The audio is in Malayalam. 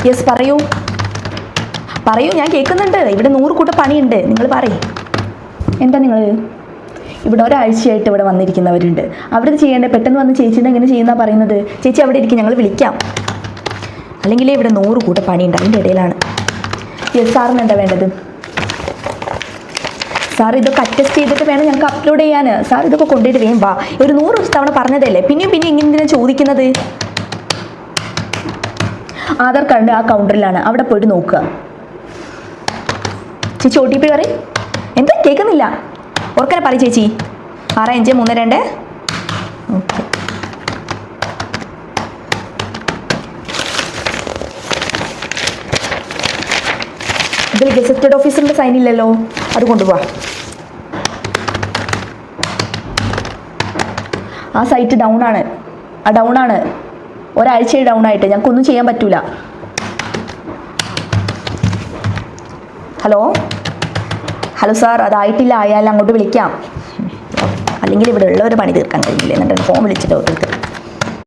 യെസ്, പറയൂ പറയൂ, ഞാൻ കേൾക്കുന്നുണ്ട്. ഇവിടെ 100 കൂട്ടം പണിയുണ്ട്. നിങ്ങൾ പറയൂ, എന്താ നിങ്ങൾ ഇവിടെ ഒരാഴ്ചയായിട്ട് ഇവിടെ വന്നിരിക്കുന്നവരുണ്ട്. അവിടെ ചെയ്യേണ്ടത് പെട്ടെന്ന് വന്ന് ചേച്ചീനെ എങ്ങനെ ചെയ്യുന്ന പറയുന്നത്? ചേച്ചി അവിടെ ഇരിക്കും, ഞങ്ങൾ വിളിക്കാം. അല്ലെങ്കിൽ ഇവിടെ 100 കൂട്ടം പണിയുണ്ട്, അതിൻ്റെ ഇടയിലാണ്. യെസ്, സാറിന് എന്താ വേണ്ടത്? സാർ ഇതൊക്കെ അറ്റസ്റ്റ് ചെയ്തിട്ട് വേണം ഞങ്ങൾക്ക് അപ്ലോഡ് ചെയ്യാൻ. സാർ ഇതൊക്കെ കൊണ്ടുപോയിട്ട് വേഗം വാ. ഒരു 100 തവണ പറഞ്ഞതല്ലേ, പിന്നെയും ഇങ്ങനെ ചോദിക്കുന്നത്? ആധാർ കാർഡ് ആ കൗണ്ടറിലാണ്, അവിടെ പോയിട്ട് നോക്കുക. ചേച്ചി OTP പറയും. എന്താ കേൾക്കുന്നില്ല? ഓർക്കനെ പറയും ചേച്ചി. 6532. ഓക്കെ, ഇതിൽ ഗസറ്റഡ് ഓഫീസറിൻ്റെ സൈൻ ഇല്ലല്ലോ, അത് കൊണ്ടുപോവാ. ആ സൈറ്റ് ഡൗൺ ആണ്. ഒരാഴ്ചയായി ഡൗൺ ആയിട്ട് ഞങ്ങൾക്കൊന്നും ചെയ്യാൻ പറ്റൂല. ഹലോ സാർ, അതായിട്ടില്ല. ആയാലും അങ്ങോട്ട് വിളിക്കാം. അല്ലെങ്കിൽ ഇവിടെ ഉള്ളവർ പണി തീർക്കാൻ കഴിയില്ല. എന്നിട്ട് ഫോൺ വിളിച്ചിട്ട് തീർക്കാം.